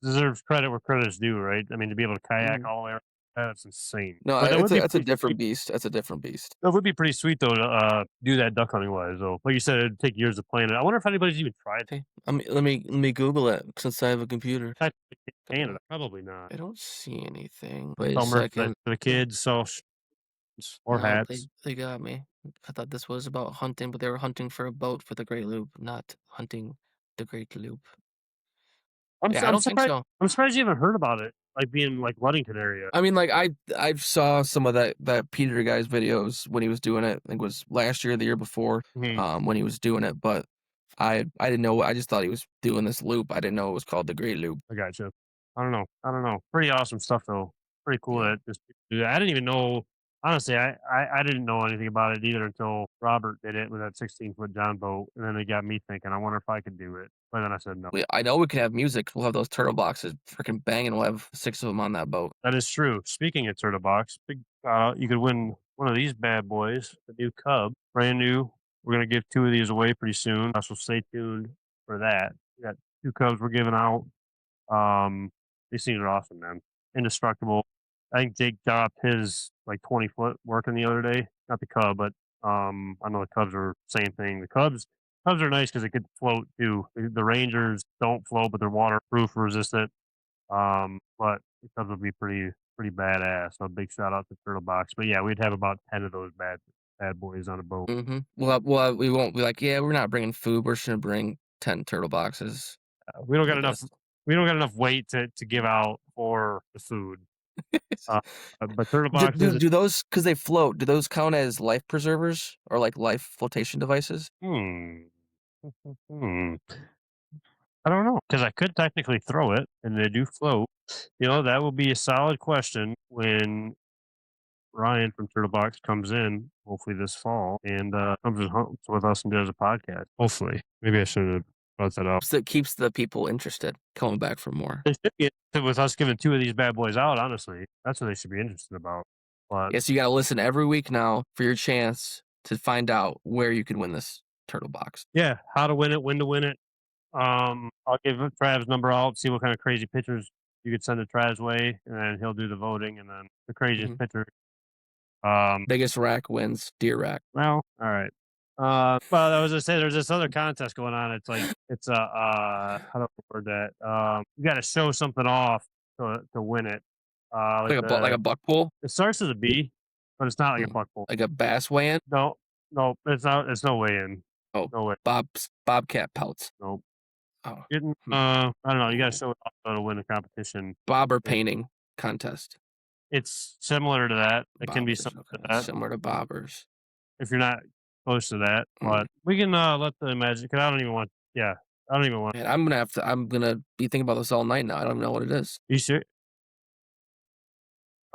Speaker 1: deserves credit where credit's due, right? I mean, to be able to kayak
Speaker 2: Mhm.
Speaker 1: all the way around, that's insane.
Speaker 2: No,
Speaker 1: But that would be
Speaker 2: it's a
Speaker 1: pretty sweet.
Speaker 2: different beast. That's a different beast.
Speaker 1: That would be pretty sweet, though, to do that duck hunting wise. Though, like you said, it'd take years to plan it. I wonder if anybody's even tried.
Speaker 2: Okay, let me Google it since I have a computer.
Speaker 1: Type in Canada, probably not.
Speaker 2: I don't see anything. Wait a
Speaker 1: Summer for
Speaker 2: second.
Speaker 1: the kids, so or
Speaker 2: No, they
Speaker 1: hats.
Speaker 2: they got me. I thought this was about hunting, but they were hunting for a boat for the Great Loop, not hunting the Great Loop. Yeah, I
Speaker 1: I'm
Speaker 2: don't think
Speaker 1: surprised.
Speaker 2: so.
Speaker 1: I'm surprised you haven't heard about it, like being like Ludington area.
Speaker 2: I mean, like I saw some of that Peter guy's videos when he was doing it. I think it was last year, or the year before,
Speaker 1: Mhm.
Speaker 2: when he was doing it. But I didn't know. I just thought he was doing this loop. I didn't know it was called the Great Loop.
Speaker 1: I gotcha. I don't know. I don't know. Pretty awesome stuff though. Pretty cool
Speaker 2: Yeah.
Speaker 1: that just people do that. I didn't even know. Honestly, I didn't know anything about it either until Robert did it with that 16-foot John boat, and then it got me thinking. I wonder if I could do it. But then I said no.
Speaker 2: I know we can have music. We'll have those turtle boxes freaking banging. We'll have 6 of them on that boat.
Speaker 1: That is true. Speaking of Turtle Box, big you could win one of these bad boys, the new Cub, brand new. We're gonna give 2 of these away pretty soon. So stay tuned for that. We got 2 Cubs we're giving out. These things are awesome, man. Indestructible. I think Jake dropped his like 20-foot working the other day. Not the Cub, but I know the Cubs are same thing. The Cubs are nice because they could float too. The Rangers don't float, but they're waterproof resistant. But the Cubs would be pretty badass. So big shout out to Turtle Box. But yeah, we'd have about 10 of those bad boys on a boat.
Speaker 2: Well, we won't be like, "Yeah, we're not bringing food, we're just gonna bring 10 turtle boxes
Speaker 1: We don't
Speaker 2: for
Speaker 1: got
Speaker 2: the
Speaker 1: enough.
Speaker 2: guests."
Speaker 1: We don't got enough weight to give out for the food. Uh, but turtle boxes.
Speaker 2: Do those, because they float, do those count as life preservers or, like, life flotation devices?
Speaker 1: Hmm. Hmm. I don't know because I could technically throw it, and they do float. That will be a solid question when Ryan from Turtlebox comes in, hopefully this fall, and comes and hunts with us and does a podcast. Hopefully, maybe I should have brought that up.
Speaker 2: So it keeps the people interested, coming back for more.
Speaker 1: They should be interested with us giving two of these bad boys out. Honestly, that's what they should be interested about. But
Speaker 2: Yes, you gotta listen every week now for your chance to find out where you can win this turtle box.
Speaker 1: yeah, how to win it, when to win it. I'll give Trav's number out, see what kind of crazy pictures you could send to Trav's way, and then he'll do the voting, and then the craziest
Speaker 2: Mhm.
Speaker 1: picture. Um,
Speaker 2: Biggest rack wins, deer rack.
Speaker 1: well, all right. Well, I was gonna say there's this other contest going on. It's like it's a how do I word that? You got to show something off to win it. Like
Speaker 2: Like a buck pool?
Speaker 1: it starts with a B, but it's not like a
Speaker 2: Mm.
Speaker 1: buck bull.
Speaker 2: Like a bass weigh-in?
Speaker 1: No, no, it's not. It's no way in.
Speaker 2: Oh,
Speaker 1: No way.
Speaker 2: bobcat pelts.
Speaker 1: No.
Speaker 2: Oh,
Speaker 1: Getting.
Speaker 2: hmm.
Speaker 1: I don't know. You got to
Speaker 2: Oh.
Speaker 1: show it off to win the competition.
Speaker 2: Bobber
Speaker 1: It,
Speaker 2: painting contest.
Speaker 1: it's similar to that. It can be
Speaker 2: Bobbers,
Speaker 1: similar to
Speaker 2: okay,
Speaker 1: that
Speaker 2: similar to bobbers.
Speaker 1: if you're not close to that.
Speaker 2: Mm.
Speaker 1: But we can let the imagine. Cause I don't even want. Yeah, I don't even want.
Speaker 2: Man, I'm gonna be thinking about this all night now. I don't even know what it is.
Speaker 1: You sure?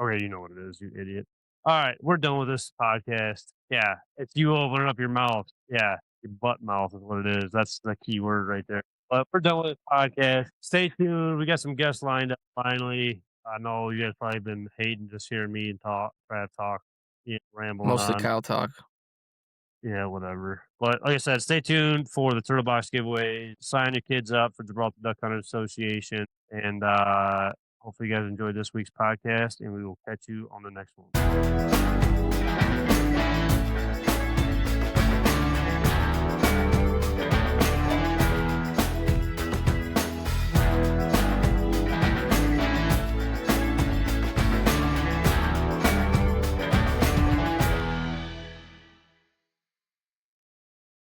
Speaker 1: Okay, you know what it is, you idiot. All right, we're done with this podcast. Yeah, it's you opening up your mouth. Yeah, your butt mouth is what it is. That's the key word right there. But we're done with this podcast. Stay tuned. We got some guests lined up finally. I know you guys probably been hating just hearing me and Trav talk, rambling
Speaker 2: Mostly
Speaker 1: on.
Speaker 2: Kyle talk.
Speaker 1: Yeah, whatever. But like I said, stay tuned for the Turtle Box giveaway. Sign your kids up for Gibraltar Duck Hunters Association. And hopefully you guys enjoyed this week's podcast, and we will catch you on the next one.